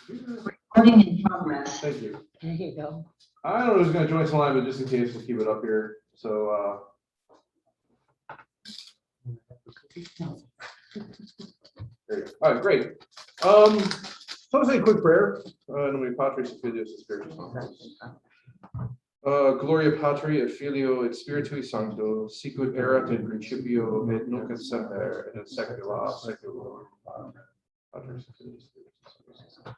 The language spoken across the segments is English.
Recording in progress. Thank you. There you go. I don't know who's going to join us online, but just in case, we'll keep it up here. So, there you go. All right, great. So I'll say a quick prayer. Nomine Patris et Filius et Spiritus Sanctus. Gloria Patri et Filio et Spiritui Sancto, sicut erat in principio et nunc et semper et in saecula saeculorum. Amen. Patris et Filius et Spiritus Sanctus.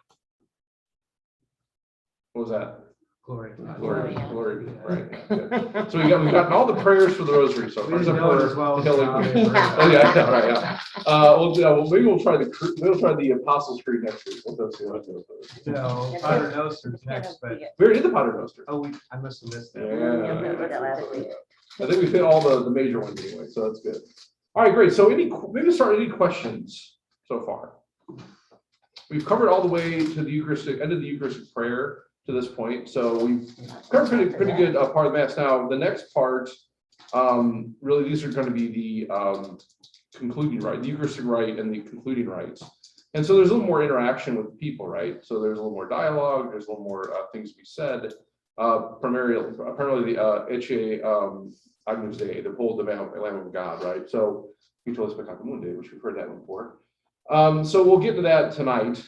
What was that? Glory. Glory, right. Yeah. So we've gotten all the prayers for the rosary so far. Except for as well. Kelly. Oh yeah, I know, right, yeah. Maybe we'll try the Apostles' Creed next week. We'll see what it No, Pater Noster's next, but We already did the Pater Noster. I must have missed Yeah, that. I think we hit all the major ones anyway, so that's good. All right, great. So maybe start any questions so far. We've covered all the way to the Eucharistic end of the Eucharistic prayer to this point, so we've covered pretty good part of the Mass. Now the next part, really these are going to be the concluding rite, the Eucharistic Rite and the concluding rites. And so there's a little more interaction with people, right? So there's a little more dialogue, there's a little more things to be said. Primarily the Ecce Agnus Dei, the Bull, the Lamb of God, right? So Vitolis Peccata Mundi, which we've heard that one before. So we'll get to that tonight.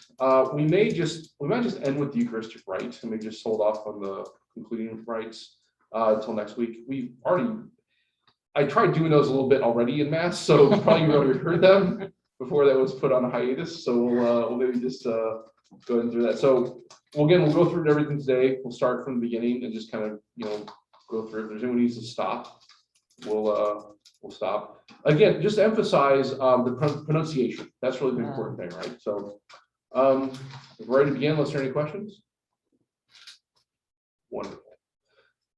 We might just end with the Eucharistic Rite, and we just hold off on the concluding rites until next week. I tried doing those a little bit already in Mass, so probably you already heard them before that was put on a hiatus. So we'll maybe just go ahead and do that. So we'll go through everything today. We'll start from the beginning and just kind of go through. If there's anyone who needs to stop, we'll stop. Again, just to emphasize the pronunciation. That's really the important thing, right? So we're ready to begin. Unless there are any questions. Wonderful.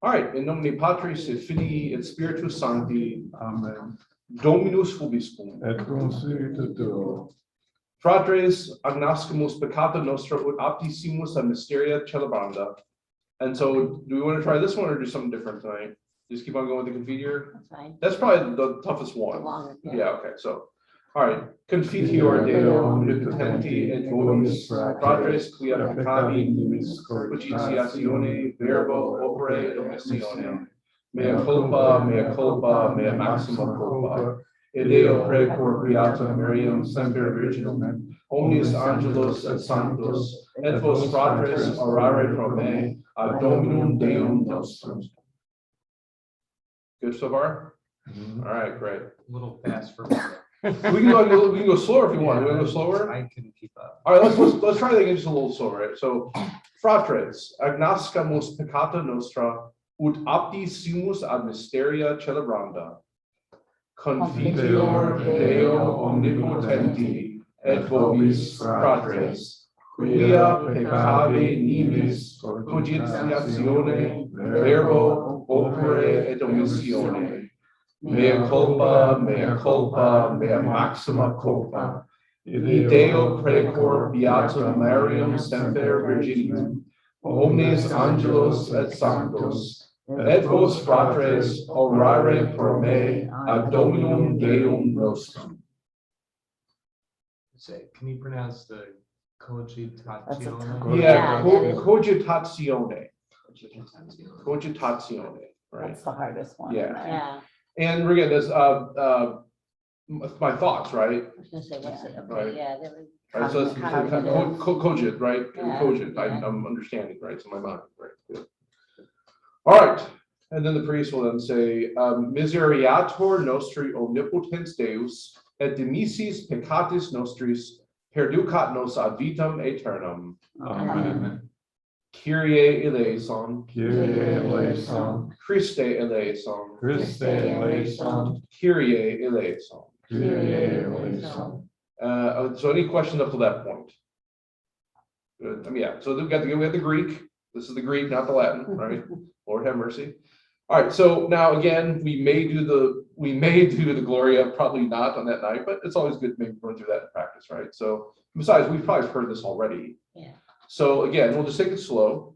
All right. In nomine Patris et Filii et Spiritus Sancti. Amen. Dominus vobiscum. Et cum spiritu tuo. Fratres agnoscimus peccata nostra ut aptissimus a mysteria celebranda. And so, do we want to try this one or do something different tonight? Just keep on going with the Confiteor. That's fine. That's probably the toughest one. The longest, Yeah. Okay. So, all right. Confiteor Deo omnipotenti et vobis fratres quia peccavi cogitiatione verbo opere et omissione. Mea culpa, mea maxima culpa. Et Deo precor beata Mariam semper virginum, omnis angelos et sanctos, et vos fratres orare pro me, ad Dominum Deum nostrum. Good so far? All right, great. A little fast for me. We can go slower if you want. We want to go slower? I couldn't keep up. All right, let's try that again just a little slower, right? So, fratres, agnoscamus peccata nostra, ut aptissimus ad mysteria celebranda. Confiteor Deo omnipotenti et vobis fratres, quia peccavi nimis cogitatione verbo opere et omissione. Mea culpa, mea maxima culpa. Et Deo precor beata Mariam semper virginum, omnes angelos et sanctos, et vos fratres orare pro me ad Dominum Deum nostrum. Can you pronounce the cogitatione? Yeah, that is- cogitatione. Cogitatione, right? That's the hardest one. Yeah. Yeah, And again, there's my thoughts, right? I was gonna say, what's it? Right. Okay, yeah, there was. Right, so it's Cognitive. cogit, right? Yeah. Cogit, I'm understanding, right? So my mind, right? Good. All right, and then the priest will then say, Miseriator nostri omnipotens Deus, et dimissis peccatis nostris, perducat nos ad vitam aeternam. Amen. Kyrie eleison, Kyrie eleison. Christe eleison, Christe eleison. Kyrie eleison. Kyrie eleison. So any questions up to that point? Good. I mean, yeah. So we have the Greek. This is the Greek, not the Latin, right? Lord have mercy. All right. So now again, we may do the Gloria, probably not on that night, but it's always good to maybe run through that in practice, right? So besides, we've probably heard this already. Yeah. So again, we'll just take it slow.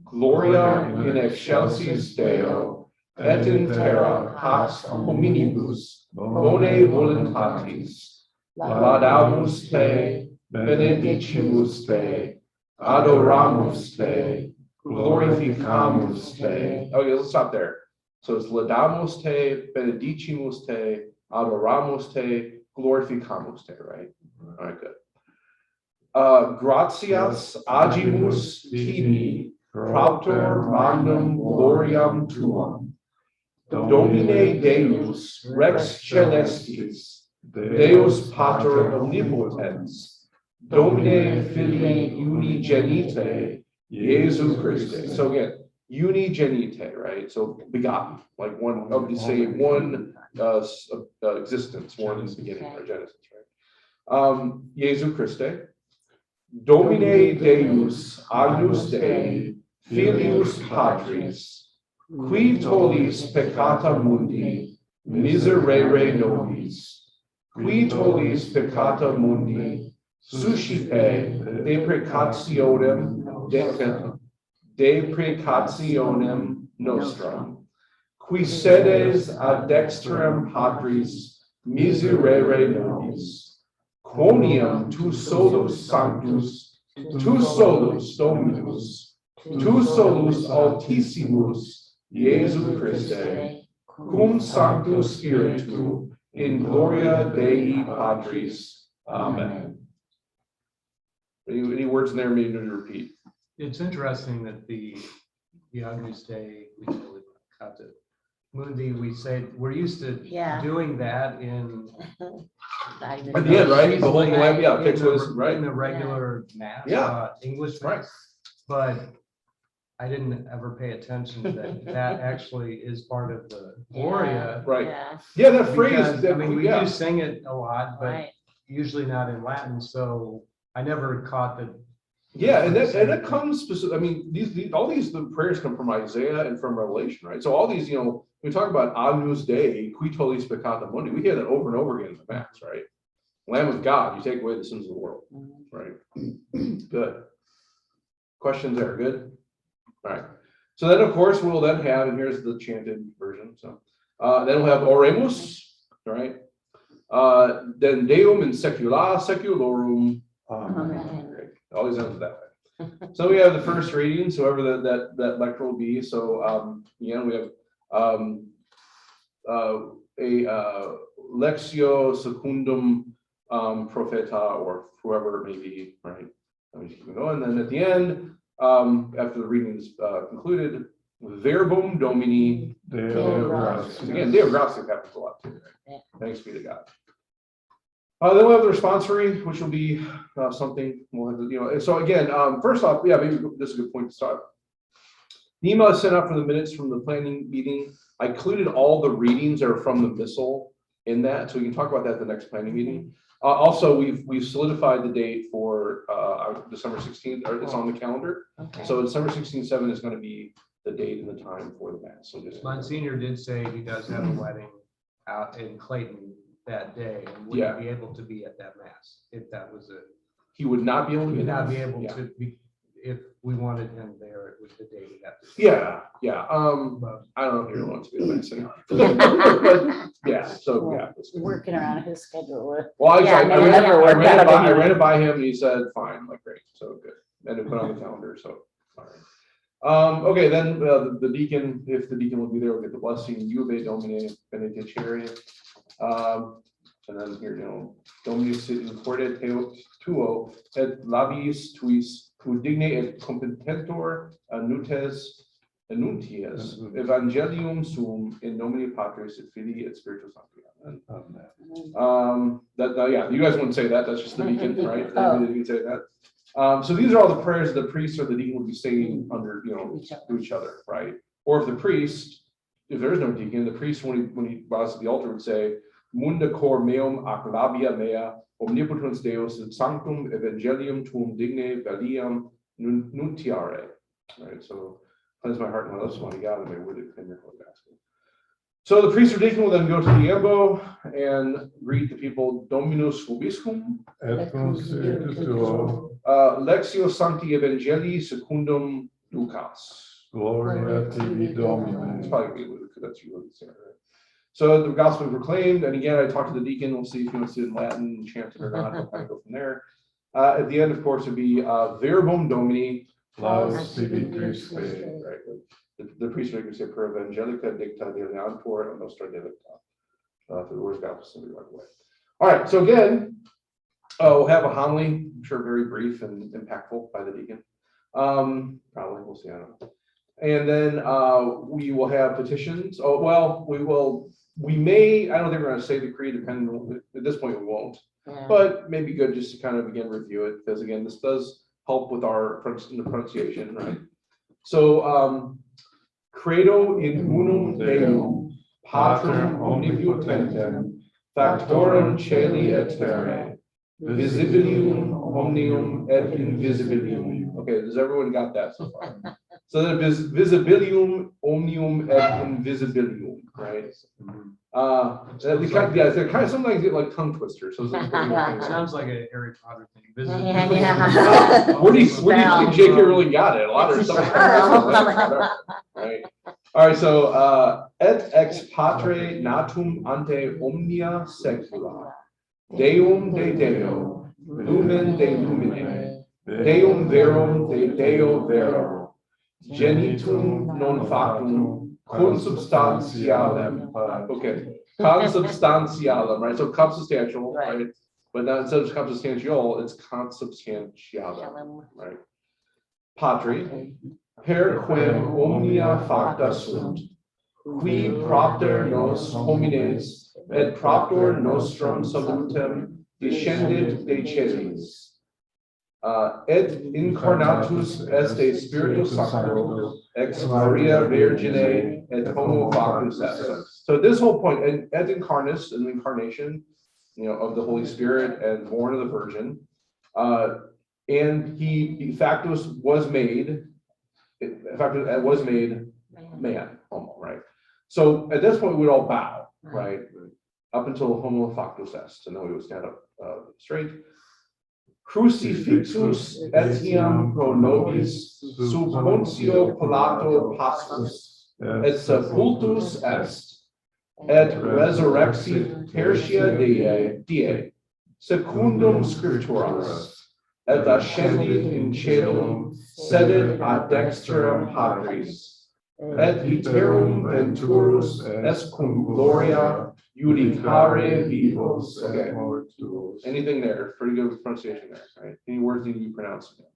Gloria in excelsis Deo, et in terra pax hominibus, bone voluntatis. Laudamus te, benedicimus te, adoramus te, glorificamus te. Okay, let's stop there. So it's laudamus te, benedicimus te, adoramus te, glorificamus te, right? All right, good. Gratias agimus tibi, propter magnum gloriam tuam. Domine Deus, Rex Celestis, Deus Pater Omnipotens, Domine Filii Unigenite, Jesu Christe. So again, unigenite, right? So begotten, like one of the say one existence, one in the beginning, or Genesis, right? Jesu Christe. Domine Deus, Agnus Dei, Filius Patris, qui tollis peccata mundi, miserere nobis, qui tollis peccata mundi, suscipe deprecationem nostram, qui sedes ad dexterem Patris, miserere nobis, quoniam tu solus sanctus, tu solus Dominus, tu solus Altissimus, Jesu Christe, cum Sancto Spiritu, in gloria Dei Patris. Amen. Any words in there we need to repeat? It's interesting that the Agnus Dei, we totally got it. Mundi, we say, we're used to Yeah. doing that in. At the end, right? The whole lamp, yeah, in takes the- us, right? In the regular mass, Yeah. English Right. mass. But I didn't ever pay attention that that actually is part of the Gloria. Right. Yeah, Yeah, that phrase, Because, I mean, we yeah. do sing it a lot, but right. usually not in Latin, so I never caught that. Yeah, and that comes specific. I mean, all these the prayers come from Isaiah and from Revelation, right? So all these, we talk about Agnus Dei, qui tollis peccata mundi. We hear that over and over again in the Mass, right? Lamb of God, you take away the sins of the world, right? Good. Questions there, good? All right. So then, of course, we'll then have, and here's the chanted version. So then we'll have Oremus, right? Then Deum in secula seculorum. Amen. Great. Always ends that way. So we have the first reading, so whoever that lecture will be. So we have a Lexio Secundum Propheta, or whoever it may be, right? I'm just keep going. And then at the end, after the reading is concluded, Verbum Domini. Deo gratias. Again, Deo gratias happens a lot too, right? Yeah. Thanks be to God. Then we'll have the responsory, which will be something we'll have to, so again, first off, yeah, maybe this is a good point to start. The email I sent out for the minutes from the planning meeting, I included all the readings that are from the missal in that, so we can talk about that at the next planning meeting. Also, we've solidified the date for December 16th, or it's on the calendar. Okay. So December 16th, 7 is going to be the date and the time for the mass. So just Monsignor did say he does have a wedding out in Clayton that day, and would Yeah. be able to be at that mass if that was it. he would not be able to He be would not be there. able Yeah. to be, if we wanted him there, it was the day he got to. Yeah. But I don't know if you want to be the mass anymore. But yeah, so yeah. that's good. Working around his schedule. Well, Yeah, I no, it never worked out I anyway. ran it by him and he said, fine, I'm like, great, so good. And it put on the calendar, so. All right. Okay, then the deacon, if the deacon will be there, we'll get the blessing, Juve Domine Benedicere. And then here, Domine sit in corde tuo et labiis tuis, tu digne et competentor nuntias evangelium sum in nomine Patris et Filii et Spiritus Sancti. Amen. Yeah, you guys wouldn't say that, that's just the deacon, right? Oh. You can say that. So these are all the prayers the priest or the deacon will be saying under, to each other, right? Or if the priest, if there is no deacon, the priest, when he bows to the altar, would say, Munda cor meum ac labia mea, omnipotens Deus, et sanctum evangelium tuum digne valiam nuntiare. Right, so cleanse my heart and my lips, mighty God, and my word and your holy gospel. So the priest or deacon will then go to the ambo and greet the people, Dominus vobiscum, Et cum spiritu tuo, Lexio Sancti Evangelii secundum Lucas. gloria tibi It's Domine. probably good, because that's you would say, right? So the gospel proclaimed, and again, I talked to the deacon, we'll see if he wants to do it in Latin, chant it or not, we'll kind of go from there. At the end, of course, would be Verbum Domini. Laus sibi Christe. Right. The priest would say per evangelica dicta deleantur and nostra delicta. Through the words of gospel, something like that. All right. So again, we'll have a homily. I'm sure very brief and impactful by the deacon. Probably we'll see. I don't know. And then we will have petitions. Oh well, we will. We may. I don't think we're going to say the creed. Depending on, at this point, we won't. Yeah. But maybe good just to kind of again review it, because again, this does help with our pronunciation, right? So, credo in unum Deum, Patrem omnipotentem, factorem caeli et terrae, visibilium omnium et invisibilium. Okay, has everyone got that so far? So that is visibilium omnium et invisibilium, right? They're kind of sometimes get like tongue twisters. So Sounds like a Harry Potter thing. Yeah. where do you think J.K. really got it? A lot of stuff. Right. All right. So et ex patre natum ante omnia secula, Deum de Deo, lumen de lumine, Deum verum de Deo vero, genitum non factum, consubstantialem. Okay, consubstantialem, right? So consubstantial, right? But not instead of consubstantial, it's consubstantialem, right? Patri, per quem omnia facta sunt, qui propter nos homines, et propter nostrum salutem descendit de celis. Et incarnatus est Spiritus Sancto, ex Maria Virgine, et homo factus est. So this whole point, and et incarnus, an incarnation, of the Holy Spirit and born of the Virgin, and he factus was made, was made man, homo, right? So at this point, we'd all bow, right? Up until homo factus est, and then we would stand up straight. Crucifixus etiam pro nobis sub Pontio Pilato passus, et sepultus est, et resurrexit tertia die, secundum scripturas, et ascendit in caelum, sedit ad dexteram Patris, et iterum venturus est cum gloria judicare vivos. Okay. Anything there? Pretty good pronunciation there, right? Any words need to be pronounced again?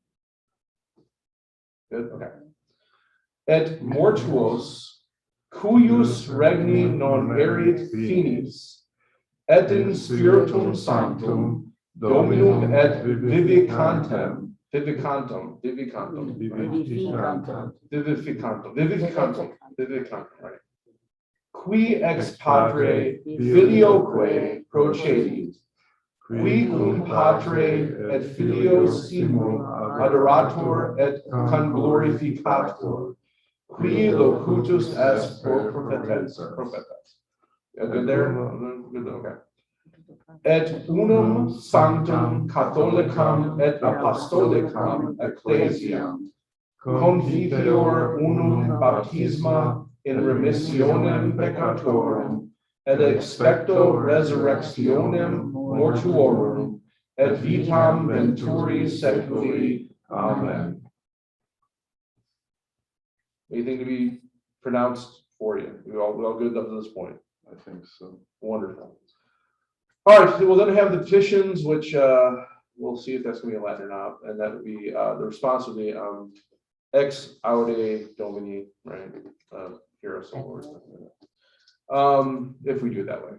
Good. Okay. Et mortuos cuius regni non erit finis, et in spiritum sanctum dominum et vivificantum, right? Qui ex patre filioque procedit, qui cum patre et filio simul adorator et conglorificator, qui locutus est pro prophetes. Good there? Good, okay. Et unum sanctum catholicam et apostolicam ecclesiam, confidior unum baptisma in remissionem peccatorum, et expecto resurrectionem mortuorum, et vitam venturi seculi. Amen. Anything to be pronounced for you? We all good up to this point? I think so. Wonderful. All right, so we'll then have the petitions, which we'll see if that's going to be in Latin or not, and that would be the response would be ex aude Domini, right? Hear us, O Lord. If we do it that way,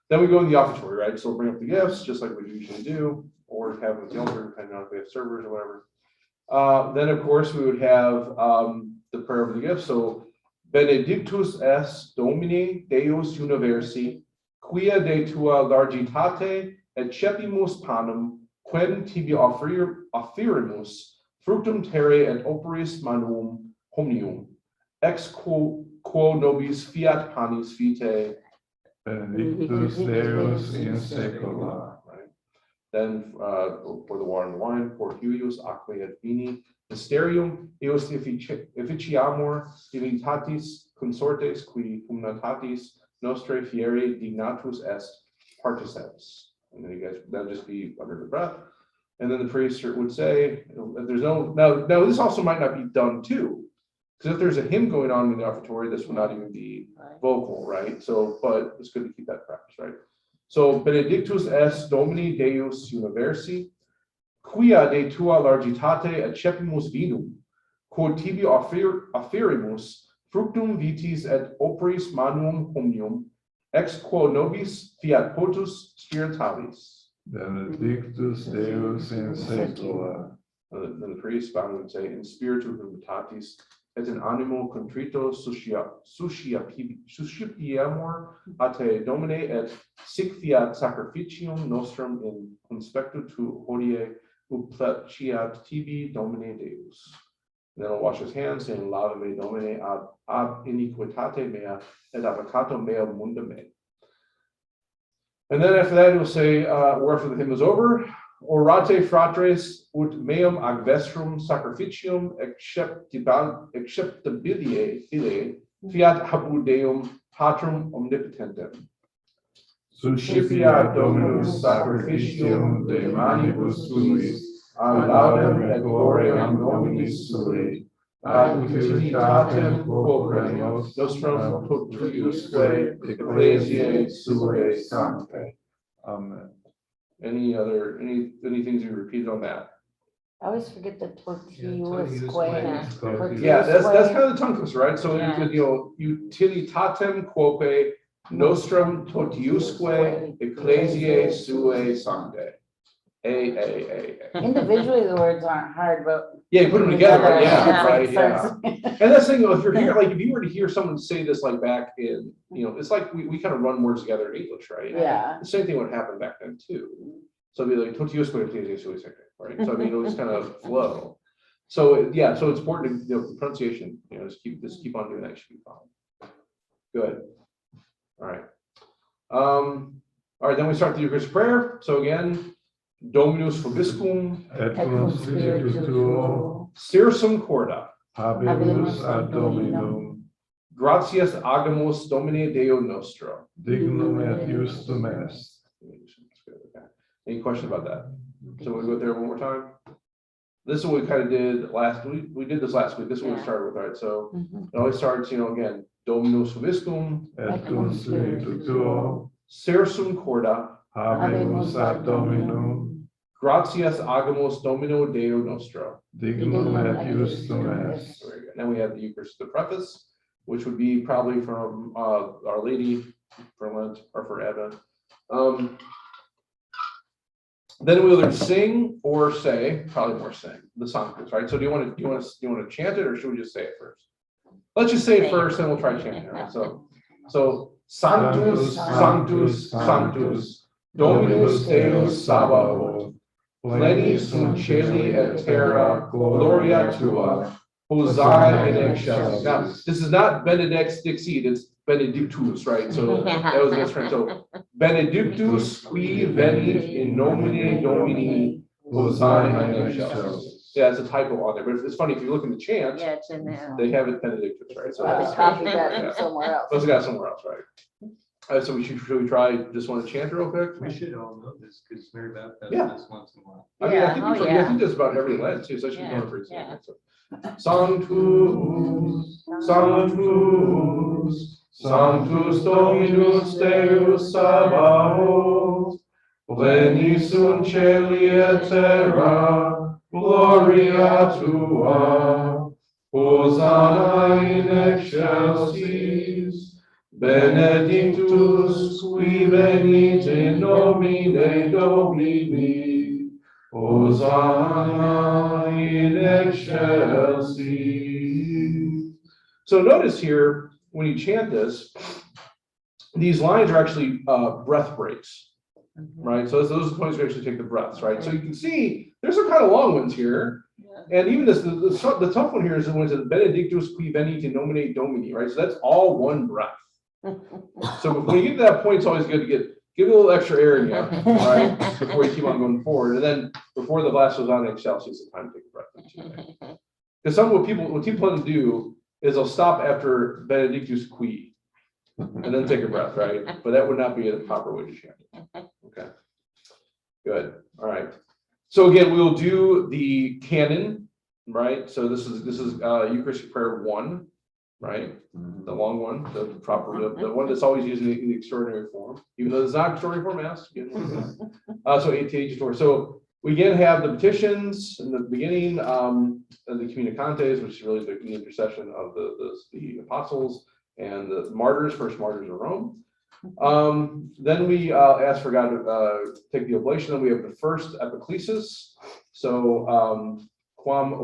then we go in the offertory, right? So we'll bring up the gifts just like we usually do, or have them at the altar, depending on if we have servers or whatever. Then, of course, we would have the prayer of the gifts. So, benedictus es Domini Deus universi, quia de tua largitate et cepimus panem, quem tibi offerimus fructum terrae et operis manum hominium, ex quo nobis fiat panis vitae. Benedictus Deus in secula. Right. Then for the water and the wine, for huius aquae et vini, mysterium eos efficiamur divinitatis consortes qui humnatatis nostrae fieri dignatus est participes. And then you guys, that'll just be under the breath. And then the priest would say, there's no, now this also might not be done too. Because if there's a hymn going on in the offertory, this would not even be vocal, right? So, but it's good to keep that practice, right? So, benedictus est Domini Deus Universi, quia de tua largitate accepimus vinum, quod tibi offerimus fructum vitis et opris manuum omnium, ex quo nobis fiat potus spiritualis. Benedictus Deus in saecula. Then the priest bowing would say, in spiritu humitatis et in animo contrito suscipiamur a te Domine et sic fiat sacrificium nostrum in conspectu tu hodie upleciat tibi Domine Deus. And then he'll wash his hands, saying, Lave me Domine ab iniquitate mea et avocato mea munda me. And then after that, he'll say, wherefore the hymn is over, orate fratres ut meum ad vestrum sacrificium acceptabilie fiat habu Deum patrum omnipotentem. Suscipiat Dominus sacrificium de manibus tuis, ad laudem et gloriam nominis sui, ad utilitatem quoque nostrum totiusque ecclesiae suae sanctae. Amen. Any things you repeated on that? I always forget the tortilla tortilla square. square. Yeah, that's kind of the tongue twister, right? So, Yeah. utilitatem quoque nostrum totiusque ecclesiae suae sanctae. Individually, the words aren't hard, but. Yeah, you put them together, yeah, Yeah. right, yeah. And that's the thing, if you're here, like, if you were to hear someone say this like back in, it's like we kind of run words together in English, right? Yeah. The same thing would happen back then too. So it'd be like totiusque ecclesiae suae sanctae, right? So I mean, it'll just kind of flow. So yeah, so it's important to, the pronunciation, just keep on doing that, should be fine. Good. All right. All right, then we start the Eucharistic prayer. So again, Dominus vobiscum, Et cum spiritu tuo, Sirsum corda, habemus ad Dominum, gratias agamus Domine Deo nostro. dignum et justum est. Okay. Any question about that? So we go there one more time. This is what we kind of did last week. We did this last week. This is what we Yeah. started with, right? So Mhm. it always starts, again, Dominus vobiscum, Et cum spiritu tuo, Sirsum corda, habemus ad Dominum, gratias agamus Domino Deo nostro. dignum et justum est. Very good. Then we have the Eucharist, the preface, which would be probably from Our Lady for Lent or for Advent. Then we'll either sing or say, probably more sing the Sanctus, right? So do you want to chant it, or should we just say it first? Let's just say it first, then we'll try chanting it. Right? So Sanctus, Sanctus, Sanctus, Dominus Deus Sabaoth, pleni sunt celi et terra gloria tua, Hosanna in excelsis. Now, this is not Benedictus Dixit, it's Benedictus, right? So that was the best friend. So Benedictus qui venit in nomine Domini, Hosanna in excelsis. Yeah, it's a typo on there, but it's funny if you look in the chant, Yeah, it's in there. they have it Benedictus, right? So I that's copied that yeah. from somewhere else. Those got somewhere else, right? So should we try just want to chant real quick? We should all know this because Mary baptized Yeah. us once in a while. I mean, I Yeah, think, oh, I yeah. think that's about every Lent too, so I should Yeah, know it pretty soon. yeah. So, Sanctus, Sanctus, Sanctus Dominus Deus Sabaoth, pleni sunt celi et terra, gloria tua, Hosanna in excelsis, benedictus qui venit in nomine Domini, Hosanna in excelsis. So notice here, when you chant this, these lines are actually breath breaks, right? So those are the points where you actually take the breaths, right? So you can see there's some kind of long ones here. And even this, the tough one here is the one that says Benedictus qui venit in nomine Domini, right? So that's all one breath. So when you get to that point, it's always good to give a little extra air in you, right? Before you keep on going forward. And then before the last goes on excelsis, it's time to take a breath. Because what people tend to do is they'll stop after Benedictus qui and then take a breath, right? But that would not be the proper way to chant it. Okay. Good. All right. So again, we will do the canon, right? So this is Eucharistic Prayer 1, right? The long one, the one that's always used in the extraordinary form, even though it's not extraordinary form Mass. So 8 So we again have the petitions in the beginning, and the communicantes, which is really the intercession of the apostles and the martyrs, first martyrs of Rome. Then we ask for God to take the oblation. Then we have the first epiclesis. So quam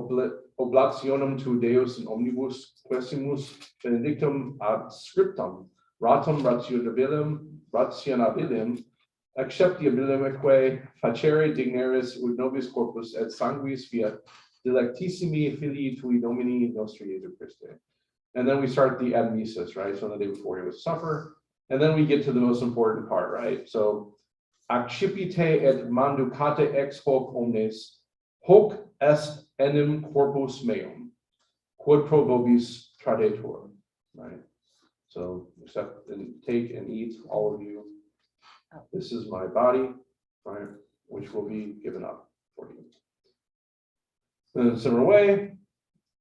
oblationem tu Deus in omnibus quesimus benedictum ad scriptum ratum rationabilim acceptabilimque facere digneris ut nobis corpus et sanguis fiat delectissimi filii tui Domini nostri Jesu Christe. And then we start the admesis, right? So the day before he was to suffer. And then we get to the most important part, right? So accipite et manducate ex hoc omnes, hoc est enim corpus meum, quod pro vobis tradetur, right? So accept and take and eat, all of you. This is my body, right, which will be given up for you. In a similar way,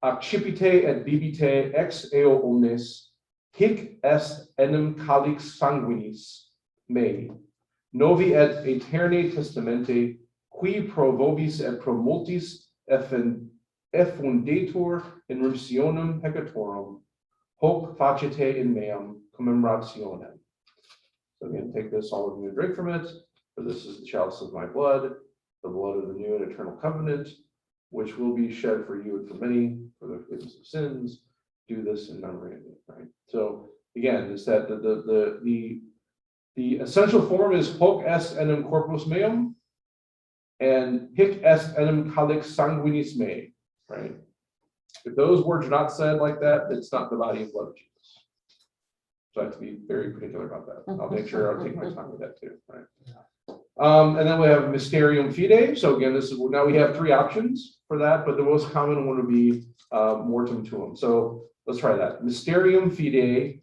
accipite et bibite ex eo omnes, hic est enim calix sanguinis mei, novi et aeterne testamente, qui pro vobis et pro multis effundetur in remissionem peccatorum, hoc facite in meam commemorationem. So again, take this, all of you, and drink from it, for this is the chalice of my blood, the blood of the new and eternal covenant, which will be shed for you and for many, for the forgiveness of sins. Do this in memory of me, right? So again, is that the essential form is hoc est enim corpus meum, and hic est enim calix sanguinis mei, right? If those words are not said like that, it's not the body and blood of Jesus. So I have to be very particular about that. I'll make sure I'll take my time with that too, right? And then we have Mysterium Fidei. So again, now we have 3 options for that, but the most common one would be Mortem Tuum. So let's try that. Mysterium Fidei,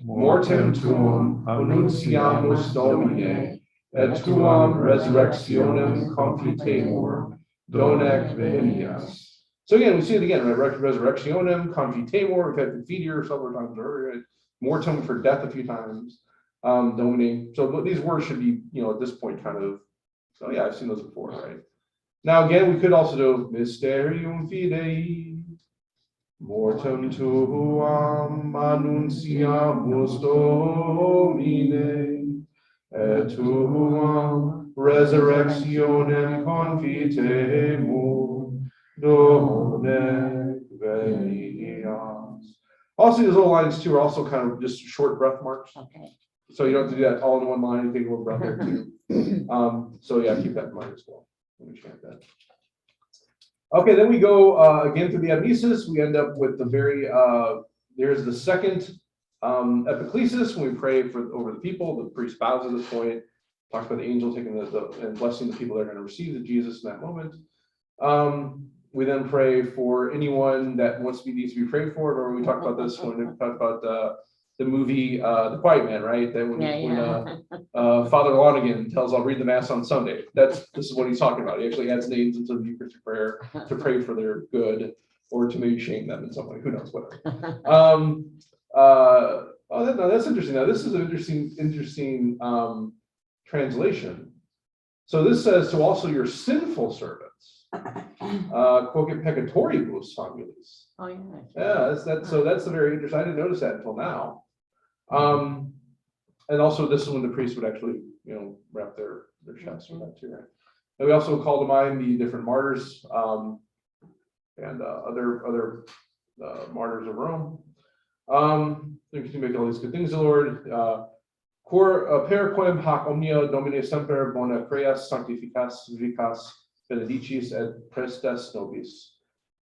Mortem Tuum, Annunciamus Domine, et Tuam Resurrectionem Confitemur, Donec Venias. So again, we see it again, right? Resurrectionem Confitemur, we've had Fidier several times earlier, Mortem for death a few times. Domine. So these words should be, at this point kind of, so yeah, I've seen those before, right? Now again, we could also do Mysterium Fidei, Mortem Tuam Annunciamus Domine, et Tuam Resurrectionem Confitemur, Donec Venias. Also, these little lines too are also kind of just short breath marks. Okay. So you don't have to do that all in one line, you take a little breath there too. So yeah, keep that in mind as well. Let me chant that. Okay, then we go again through the admesis. We end up with the there's the second epiclesis when we pray over the people. The priest bows at this point, talks about the angel taking and blessing the people that are going to receive the Jesus in that moment. We then pray for anyone that needs to be prayed for. Or we talked about this when we talked about the movie The Quiet Man, right? That when Father Lonigan tells, I'll read the Mass on Sunday. This is what he's talking about. He actually adds names into the Eucharistic prayer to pray for their good, or to maybe shame them in some way. Who knows? Whatever. That's interesting. Now this is an interesting translation. So this says to also your sinful servants. Quoque peccatoribus familis. Oh, yeah. Yeah, that's a very interesting. I didn't notice that until now. And also this is when the priest would actually, wrap their chest with that too, right? And we also call to mind the different martyrs and other martyrs of Rome. We can make all these good things, the Lord. Per quem hac omnia Domine semper bona creas sanctificas vicas benedicis et prestes nobis.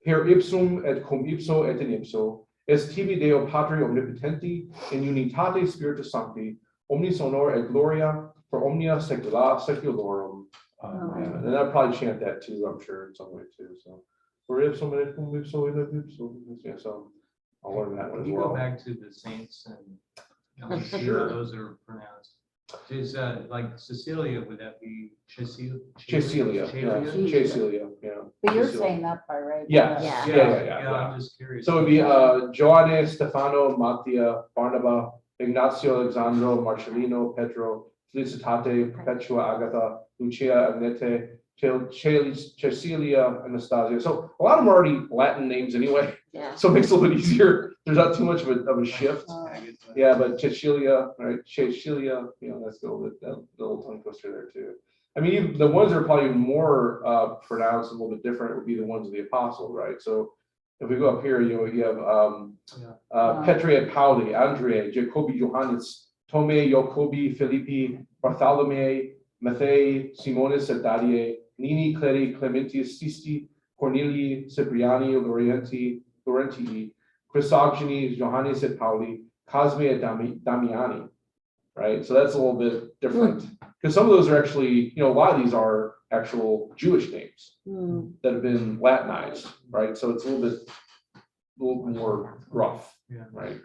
Per ipsum et cum ipso et in ipso, est tibi Deo Patri omnipotenti, in unitate Spiritus Sancti, omnis honor et gloria, for omnia saecula saeculorum. Amen. And I'll probably chant that too, I'm sure, in some way too. So, per ipsum et cum ipso et in ipso. Yeah, so I'll learn that one as You well. go back to the saints and see Sure. how those are pronounced. Is like Cecilia, would that be Cecilia? Cecilia, yeah, Cecilia, yeah. But you're Cecilia. saying that part, right? Yes, Yeah. yeah. I'm just curious. So it'd be Giovanni, Stefano, Mattia, Barnaba, Ignazio, Alexandro, Marcellino, Pedro, Felicitate, Perpetua, Agatha, Lucia, Agnete, Cecilia, Anastasia. So a lot of them are already Latin names anyway, Yeah. so it makes it a little bit easier. There's not too much of a shift. Yeah, but Cecilia, right? Cecilia, that's a little bit, that little tongue twister there too. I mean, the ones that are probably more pronounced a little bit different would be the ones of the apostles, right? So if we go up here, you have Petri et Pauli, Andrea, Jacobi, Johannes, Tome, Jacobi, Filippi, Bartholomew, Matthaei, Simonis et Dadie, Nini, Cleri, Clementius, Sisti, Cornelii, Cipriani, Laurentii, Chrysogeny, Johannes et Pauli, Cosme et Damiani, right? So that's a little bit different because some of those are actually, a lot of these are actual Jewish names that have been Latinized, right? So it's a little more rough, Yeah. right?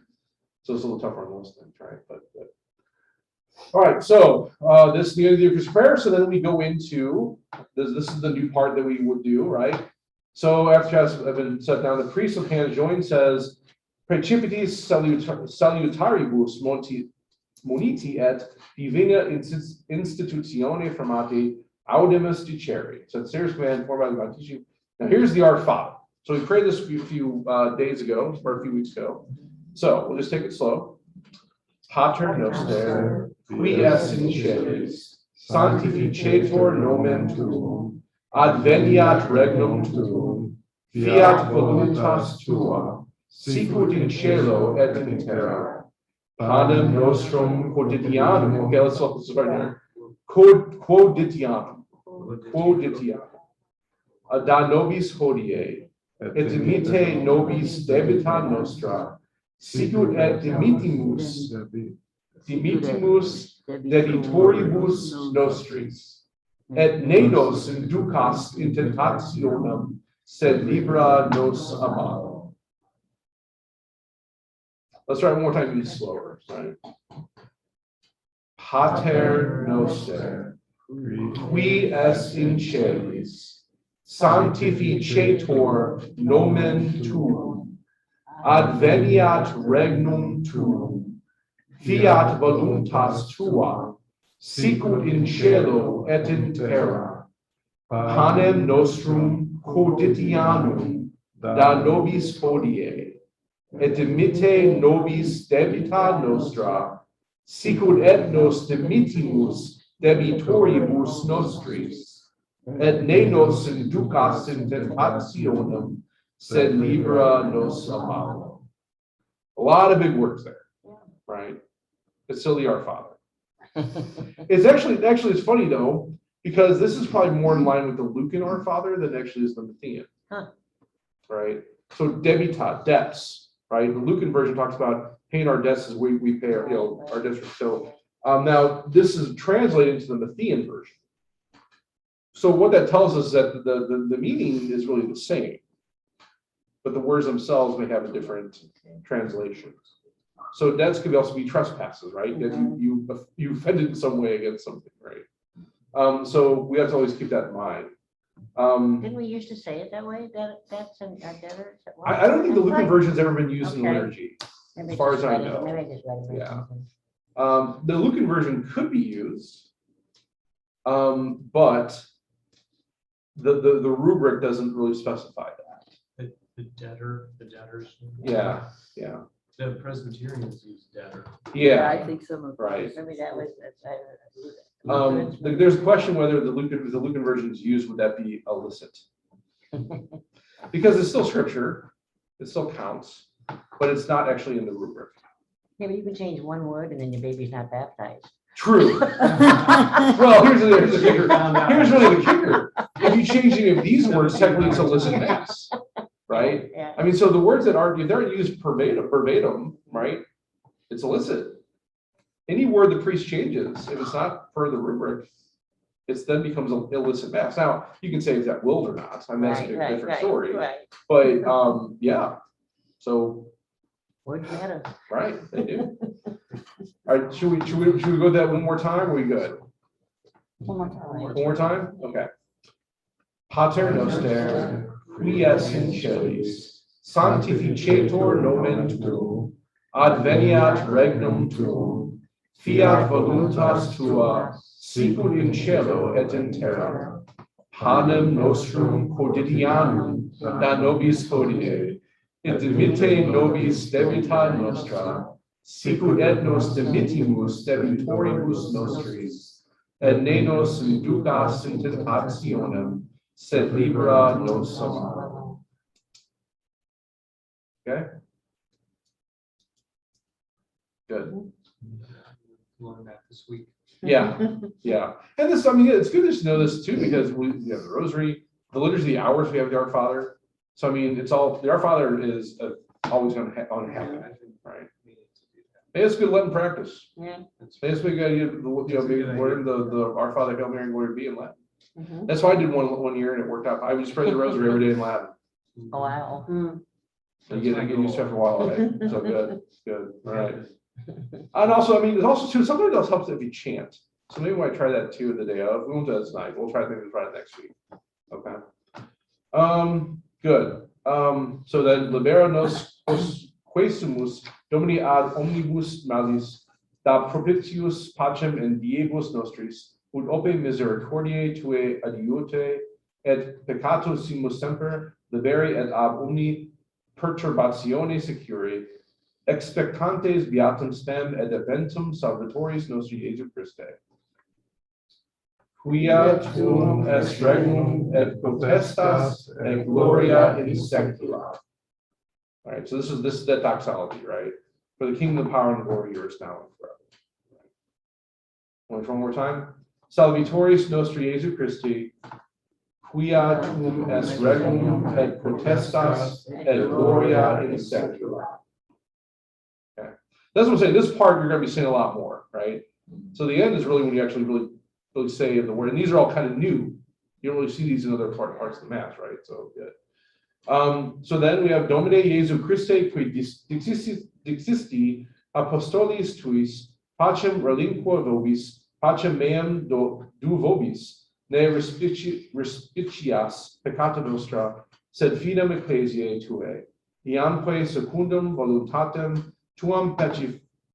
So it's a little tougher on those things, right? But all right, so this is the end of the Eucharistic prayer. So then we go into this is the new part that we would do, right? So after I've been set down, the priest of hand joined says, Precipitis salutaribus moniti et divina institutione formati audimus dicere. So it's serious command formed by the baptism. Now here's the Our Father. So we prayed this a few days ago, or a few weeks ago. So we'll just take it slow. Pater noster, qui es in celis, sanctificetur nomen tuum, adveniat regnum tuum, fiat voluntas tua, sicut in cielo et in terra. Panem nostrum quotidianum, okay, let's start there. Quotidianum. Da nobis hodie, et dimite nobis debita nostra, sicut et dimitimus debitoribus nostris, et ne nos inducas in tentationem, sed libera nos a malo. Let's try one more time, be slower, right? Pater noster, qui es in celis, sanctificetur nomen tuum, adveniat regnum tuum, fiat voluntas tua, sicut in cielo et in terra. Panem nostrum quotidianum da nobis hodie, et dimitte nobis debita nostra, sicut et nos dimitimus debitoribus nostris, et ne nos inducas in tentationem, sed libera nos a malo. A lot of big words there, right? It's still the Our Father. It's actually it's funny though, because this is probably more in line with the Lucan Our Father than actually is the Matthean, right? So debita, debts, right? The Lucan version talks about paying our debts as we pay our, our debts. So now this is translated into the Matthean version. So what that tells us is that the meaning is really the same, but the words themselves may have a different translation. So debts could also be trespasses, right? That you offended in some way against something, right? So we have to always keep that in mind. Didn't we used to say it that way? That's in our debtors. I don't think the Lucan version's ever been used in Okay. liturgy, Maybe as far just as I read it- know. Maybe I just read it. Yeah. The Lucan version could be used, but the rubric doesn't really specify that. The debtors. Yeah. The Presbyterians use debtor. Yeah, I think some of. right. Maybe that was. There's a question whether the Lucan version is used, would that be illicit? Because it's still scripture, it still counts, but it's not actually in the rubric. Yeah, but you can change one word and then your baby's not baptized. True. Well, here's the kicker. Here's really the kicker. If you change any of these words, technically it's illicit mass, right? Yeah. I mean, so the words that aren't, if they're used verbatim, right? It's illicit. Any word the priest changes, if it's not per the rubric, it then becomes an illicit mass. Now, you can say if that willed or not. I mean, that's a different story. Right. But yeah, so Words matter. Right, they do. All right, should we go with that one more time? Are we good? One more time. One more time? Okay. Pater noster, qui es in celis, sanctificetur nomen tuum, adveniat regnum tuum, fiat voluntas tua, sicut in cielo et in terra. Panem nostrum quotidianum da nobis hodie, et dimitte nobis debita nostra, sicut et nos dimittimus debitoribus nostris, et ne nos inducas in tentationem, sed libera nos a malo. Okay? Good. Learn that this week. Yeah, yeah. And this, I mean, it's good to know this too, because we have the rosary, the liturgy, the hours, we have the Our Father. So, I mean, it's all, the Our Father is always going to happen, right? Hey, it's good Latin practice. Yeah. It's basically good, learn the Our Father, Hail Mary, and Glory be in Latin. Mhm. That's why I did one year and it worked out. I would just pray the rosary every day in Latin. Oh, wow. And you get used to it for a while, right? So good, good, all right. And also, I mean, there's also too, sometimes it helps if you chant. So maybe we might try that too the day of. We won't do that tonight. We'll try to try it next week. Okay. Good. So then libera nos quesumus Domini ad omnibus malis, da propitius pacem in diebus nostris, ut ope misericordiae tue adiute, et peccatusimus semper, liberi et ab omni perturbatione securi, expectantes beatum stem et eventum salvatoris nostri Jesu Christe. Quia tuum est regnum et potestas et gloria in secula. All right, so this is the doxology, right? For the kingdom, the power, and the glory, yours now and forever. One more time. Salvatoris nostri Jesu Christi, quia tuum est regnum et potestas et gloria in secula. Okay, that's what I'm saying. This part you're going to be saying a lot more, right? So the end is really when you actually really say the word, and these are all kind of new. You don't really see these in other parts of the mass, right? So good. So then we have Domine Jesu Christe qui dixisti apostolis tuis pacem relinquo vobis pacem meam du vobis ne respicias peccata nostra sed fidem ecclesiae tuae iamque secundum voluntatem tuam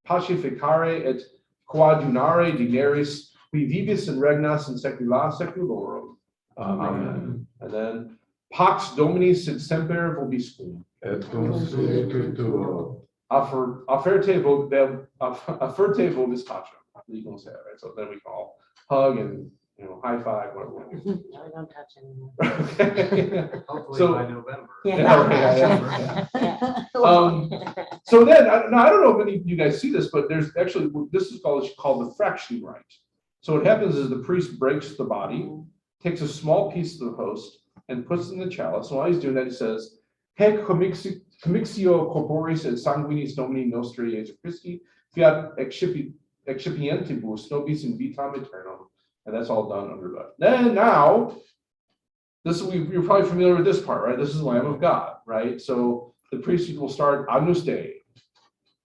pacificare et coadunare dineris qui vivis in regnas in saecula saeculorum. Amen. And then Pax Domini sit semper vobiscum. Et cum spiritu tuo. Afferte vobis pacem. You can say that, right? So then we call hug and high five, whatever we want to do. No, we don't touch anymore. Okay. Hopefully So- by November. Yeah. So then, I don't know if any of you guys see this, but there's actually, this is called the fraction rite. So what happens is the priest breaks the body, takes a small piece of the host, and puts it in the chalice. And while he's doing that, he says, Hec commixio corporis et sanguinis Domini nostri Jesu Christi, fiat excipientibus nobis in vitam aeternam. And that's all done under that. Then now, you're probably familiar with this part, right? This is the Lamb of God, right? So the priest will start Agnus Dei,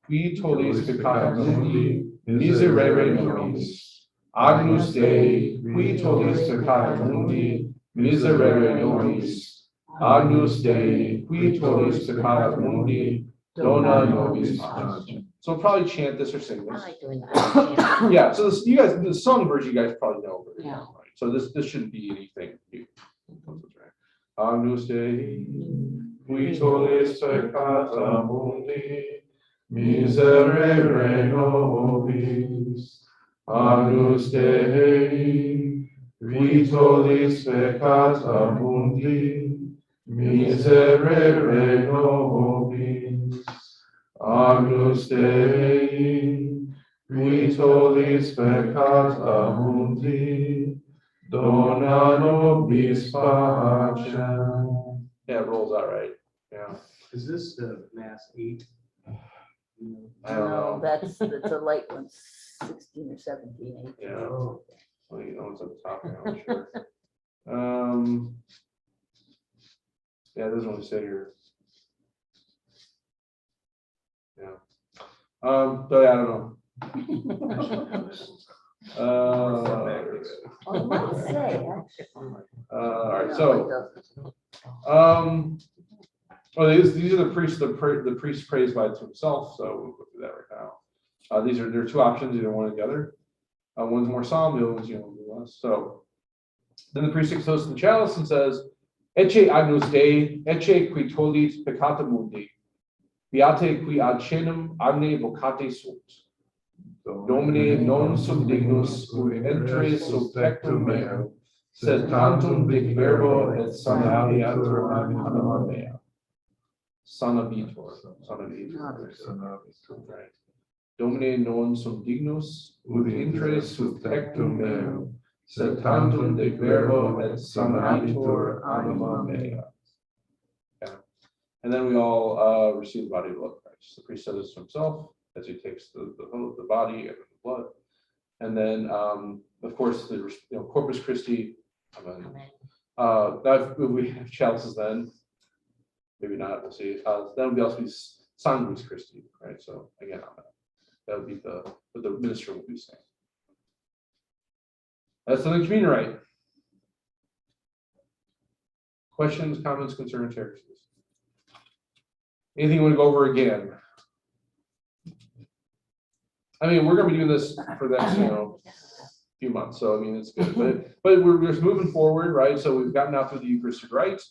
qui tollis peccata mundi, miserere nobis. Agnus Dei, qui tollis peccata mundi, miserere nobis. Agnus Dei, qui tollis peccata mundi, dona nobis pacem. So we'll probably chant this or sing I this. like doing that. Yeah, so this, you guys, the song version, you guys probably know. Very Yeah. well, right? So this shouldn't be anything new. Agnus Dei, Qui tollis peccata mundi, miserere nobis. Agnus Dei, qui tollis peccata mundi, miserere nobis. Agnus Dei, qui tollis peccata mundi, dona nobis pacem. Yeah, it rolls out right. Yeah, Is this the mass 8? I don't know. That's a light one, 16 or 17. Yeah, Oh, well, it's at the top now, I'm sure. Yeah, it doesn't really say here. Yeah. So yeah, I don't know. Well, it might say, All right, no, so, it doesn't. oh, these are the priests, the priest prays by himself, so we'll go through that right now. There are two options, either one or the other. One's more solemn, the other one's, less. So then the priest takes toast in the chalice and says, Ecce agnus Dei, ecce qui tollit peccata mundi, beate qui ad caenum agne vocate sunt. Domine non sum dignus ut entres sub tectum meum, sed tantum dic verbo et sanaviatur anima mea. Sanaviator. Right. Domine non sum dignus ut entres sub tectum meum, sed tantum dic verbo et sanaviatur anima mea. Yeah. And then we all receive the body of the blood of Christ. The priest says this to himself as he takes the body and the blood. And then, of course, the Corpus Christi. Amen. Now, if we have chalices then, maybe not, we'll see. That would be also be Sanguis Christi, right? So again, amen. That would be what the minister will be saying. That's the communion rite. Questions, comments, concerns, heresies? Anything you want to go over again? I mean, we're going to be doing this for the next, few months. So I mean, it's good, but we're just moving forward, right? So we've gotten out through the Eucharistic Rite.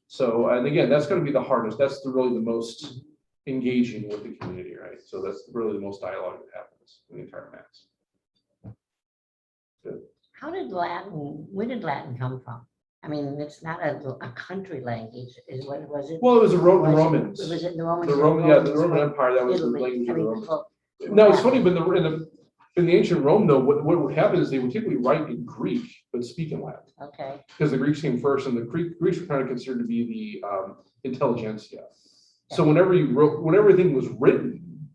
So, and again, that's going to be the hardest. That's really the most engaging with the community, right? So that's really the most dialogue that happens in the entire Mass. Good. Where did Latin come from? I mean, it's not a country language, is what was it? Well, it was the Romans. Was it the Romans? The Roman Empire, that was the Italy. language of the Romans. Well, No, it's funny, but in the ancient Rome, though, what would happen is they would typically write in Greek, but speak in Latin. okay, Because the Greeks came first, and the Greeks were kind of considered to be the intelligentsia. So whenever everything was written,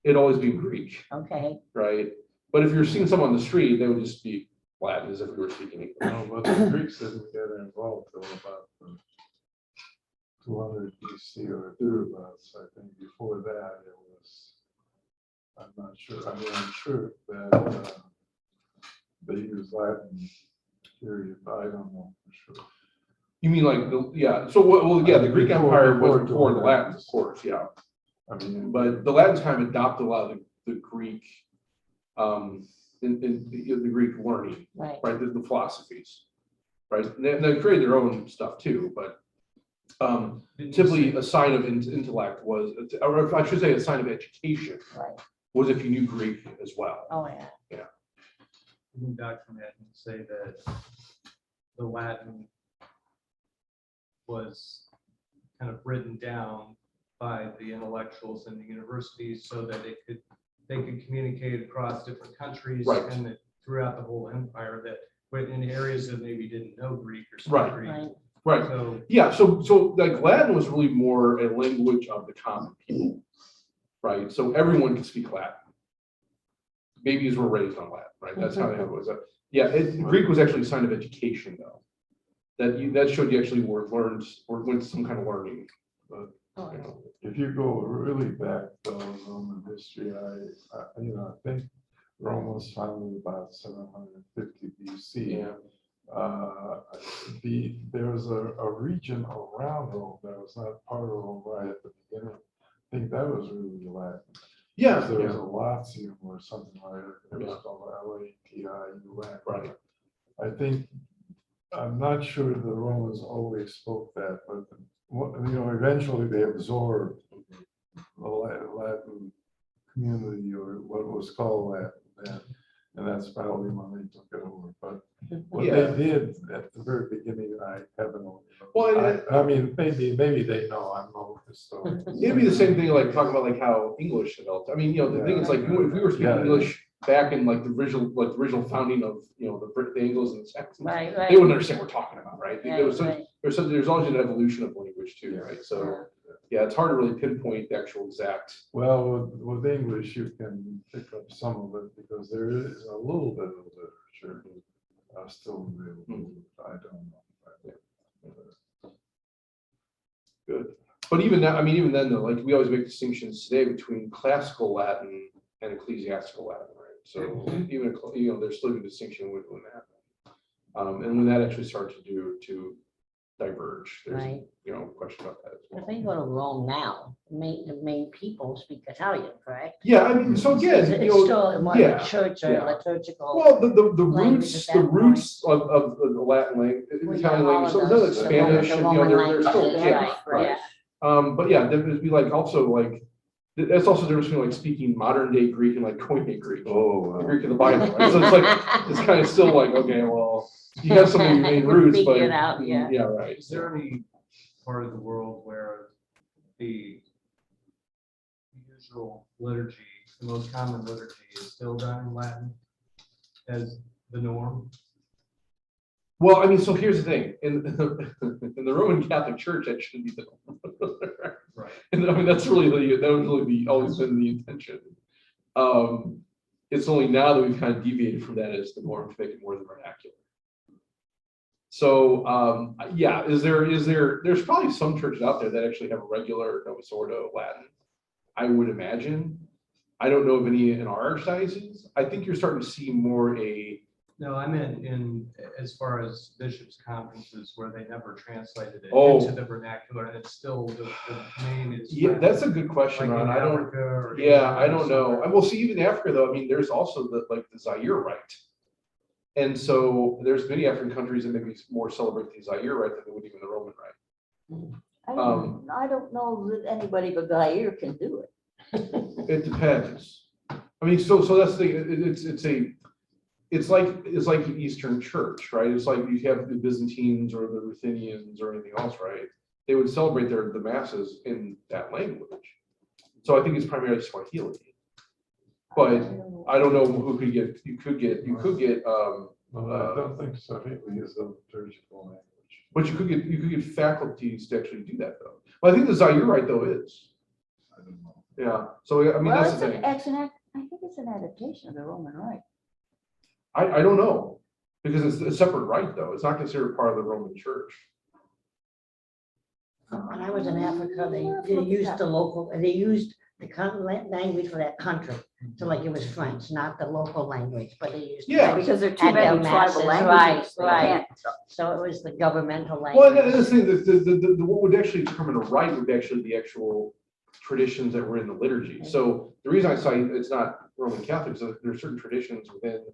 it'd always be Greek, okay. right? But if you're seeing someone on the street, they would just speak Latin as if we were speaking English. No, but the Greeks didn't get involved till about 200 BC or thereabouts. I think before that it was, I'm not sure. I mean, I'm sure that they used Latin period, but I don't know for sure. You mean like so the Greek Empire was before the Latins, of course, yeah. I mean, But the Latins kind of adopted a lot of the Greek, in the Greek learning, Right. right? The philosophies, right? And they created their own stuff too, but typically a sign of intellect was, or I should say, a sign of education Right. was if you knew Greek as well. Oh, yeah. Dr. Madden say that the Latin was kind of written down by the intellectuals in the universities so that they could communicate across different countries, Right. and that throughout the whole empire, that in areas that maybe didn't know Greek or Right. Greek. Right. Right. So Yeah. So like Latin was really more a language of the common people, right? So everyone could speak Latin. Babies were raised on Latin, right? That's how it was. Greek was actually a sign of education, though. That showed you actually learned or went some kind of learning. But, Oh, you yeah. know. if you go really back to Roman history, I think Rome was founded about 750 BC. Yeah. There was a region around Rome that was not part of Rome right at the beginning. I think that was really Latin. Yeah. There was Yeah. a Latium or something like that. It was Yeah. called Latium. Right. I think, I'm not sure the Romans always spoke that, but eventually they absorbed the Latin community, or what was called Latin then. And that's probably when they took it over. But what Yeah. they did at the very beginning, I haven't. Well, I mean, maybe they know. I'm no historian. it'd be the same thing, like talking about like how English developed. I mean, the thing is, like, if we were speaking Yeah. English back in like the original founding of the Anglos and the Saxons, Right, they right. wouldn't understand what we're talking about, right? Right, right. There's always an evolution of language too, right? So yeah, it's hard to really pinpoint the actual exact. Well, with English, you can pick up some of it because there is a little bit of literature still available. I don't know. Good. But even now, I mean, even then, though, like, we always make distinctions today between classical Latin and ecclesiastical Latin, right? So even, there's still a distinction within that. And when that actually starts to diverge, there's, Right. question about that as well. If they go to Rome now, the main people speak Italian, correct? Yeah, I mean, so again, It's still more yeah, church or yeah. liturgical. well, the language roots, at the that roots of the Latin language, Well, Italian yeah, all language, of so those, there's the Spanish, and, Roman they're still, languages, yeah, right, right. yeah. But yeah, there'd be like also like, that's also the difference between like speaking modern day Greek and like Koine Greek. Oh, The Greek of the Bible, right? So it's like, it's kind of still like, okay, well, you have some of your main You roots, figure but, it out, yeah. yeah, right. Is there any part of the world where the usual liturgy, the most common liturgy is still done in Latin as the norm? Well, I mean, so here's the thing, in the Roman Catholic Church, that shouldn't be the. Right. And I mean, that would really be always been the intention. It's only now that we've kind of deviated from that as the norm to make it more the vernacular. So, yeah, there's probably some churches out there that actually have a regular Novus Ordo Latin, I would imagine. I don't know of any in our archdiocese. I think you're starting to see more No, I meant in, as far as bishops' conferences where they never translated it Oh. into the vernacular, and it's still the main is. yeah, Latin, that's a good question, like in Ron. I don't. Africa or Yeah, Asia I or don't know. somewhere. And we'll see even Africa though. I mean, there's also the Zaire Rite. And so there's many African countries that maybe more celebrate the Zaire Rite than they would even the Roman Rite. I don't know that anybody but Zaire can do it. It depends. I mean, so that's the thing. It's like the Eastern Church, right? It's like you have the Byzantines or the Ruthenians or anything else, right? They would celebrate the masses in that language. So I think it's primarily Swahili. But I don't know who could get. You could get. well, I don't think Swahili is a liturgical language. But you could get faculties to actually do that though. Well, I think the Zaire Rite though is. I don't know. Yeah. So I mean, Well, that's the thing. I think it's an adaptation of the Roman Rite. I don't know because it's a separate rite though. It's not considered part of the Roman Church. When I was in Africa, they used they used the language for that country. So like it was French, not the local language, but they used. Yeah. Because there are too Had their many tribal masses, languages. They right. can't- So it was the governmental Well, language. that's the thing. What would actually determine a rite would be actually the actual traditions that were in the liturgy. So the reason I cite it's not Roman Catholic is that there are certain traditions within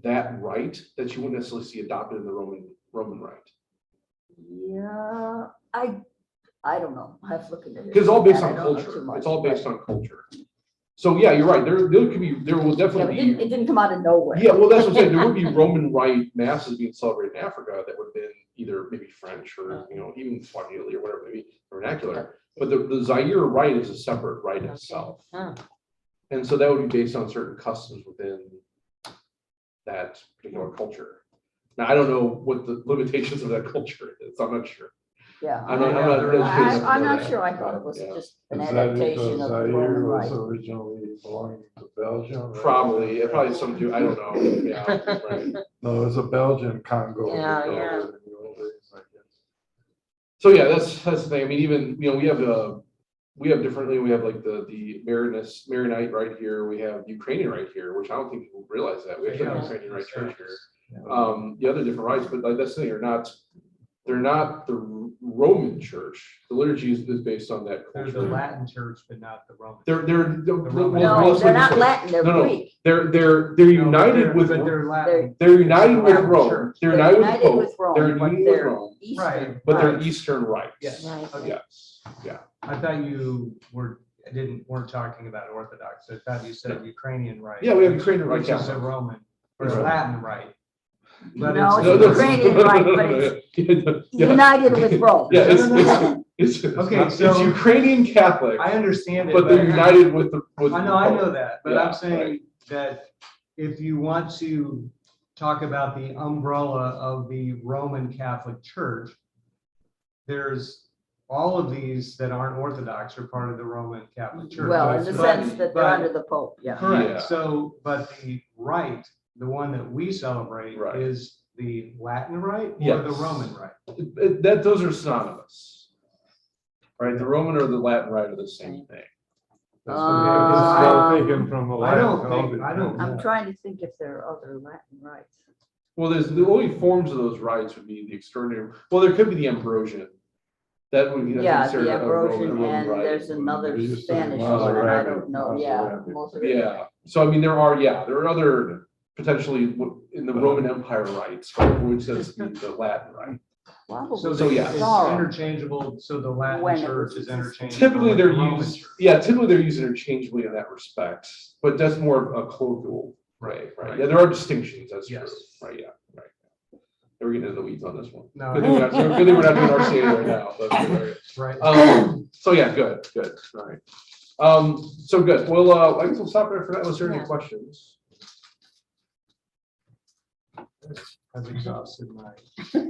that rite that you wouldn't necessarily see adopted in the Roman rite. Yeah, I don't know. I have to look into it. Because it's all based I on don't know too culture. much, It's all but- based on culture. So yeah, you're right. There will Yeah, definitely but it didn't come out of nowhere. Yeah, well, that's what I'm saying. There would be Roman Rite masses being celebrated in Africa that would have been either maybe French or, even Swahili or whatever, maybe vernacular. But the Zaire Rite is a separate rite itself. Huh. And so that would be based on certain customs within that particular culture. Now, I don't know what the limitations of that culture is. I'm not sure. Yeah. I'm not sure. I thought it was Yeah. just an Is that adaptation because of the Roman Zaire was Rite. originally belonging to Belgium? right? Probably, probably some do, I don't know. Yeah, right. No, it was a Belgian Congo. Yeah, they called yeah. it in the old days, I guess. So yeah, that's the thing. I mean, even, we have differently, we have like the Maronite right here, we have Ukrainian right here, which I don't think people realize that. We actually have a Ukrainian right church here. The other different rites, but like that's the thing, they're not the Roman church. The liturgy is based on that They're the culture. Latin church, but not the Roman. They're Roman- well, No, let's they're put it not this way. Latin, they're No, no. Greek. They're No, united but with, they're Latin. they're united with Latin Rome. church. They're They're united with united Pope. with Rome, They're but united with they're Rome, Eastern. Right. but they're rites. Eastern rites. Yes. Right. Yes, yeah. I thought you weren't talking about Orthodox. I thought you said Ukrainian Rite. Yeah, we have Ukrainian Rite Which is a Catholic. Roman, or Right. Latin Rite. But No, it's- it's Ukrainian Rite, but it's united with Rome. Yeah, No. it's Okay, it's so- Ukrainian Catholic, I understand it. but they're united with the. I know that, but Yeah, I'm saying that if you want to talk about the umbrella of the Roman Catholic Church, there's all of these that aren't Orthodox are part of the Roman Catholic Church. Well, in the But- sense that they're but- under the Pope, yeah. Yeah. Correct. So, but the rite, the one that we celebrate Right. is the Latin rite or Yes. the Roman rite? Those are synonymous. right? The Roman or the Latin Rite are the same thing. That's what it's still taken from the I don't Latin. think- I don't- I'm trying to think if there are other Latin rites. Well, there's the only forms of those rites would be the extraordinary, well, there could be the Ambrosian. That would be. that's Yeah, considered the a Roman- Ambrosian, and rite. there's another They used to be Spanish one, I Masoretic, don't know, yeah. Masoretic. Masoretic. Yeah, so I mean, there are other potentially in the Roman Empire rites, which is the Latin rite. Probably. So So, they- yeah. it's Sorrow. interchangeable, so the Latin When it church was- is interchangeable. Typically, with they're the Roman used, church. yeah, typically they're used interchangeably in that respect, but that's more of a colloquial, right? Yeah, there are distinctions, that's true, Yes. right, yeah, right. We're getting into the weeds on this one. No, Good thing we're not doing RCA right now. That's good, right. right. So yeah, good, all right. So good, well, I guess we'll stop there for that, unless there are any Yeah. questions. I've exhausted my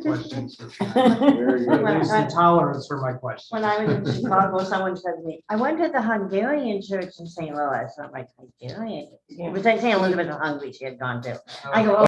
questions. Very good. At least the tolerance for my questions. When I was in Chicago, someone said to me, I went to the Hungarian church in St. Louis. I'm like, Hungarian? It was St. Elizabeth of Hungary she had gone to. I go,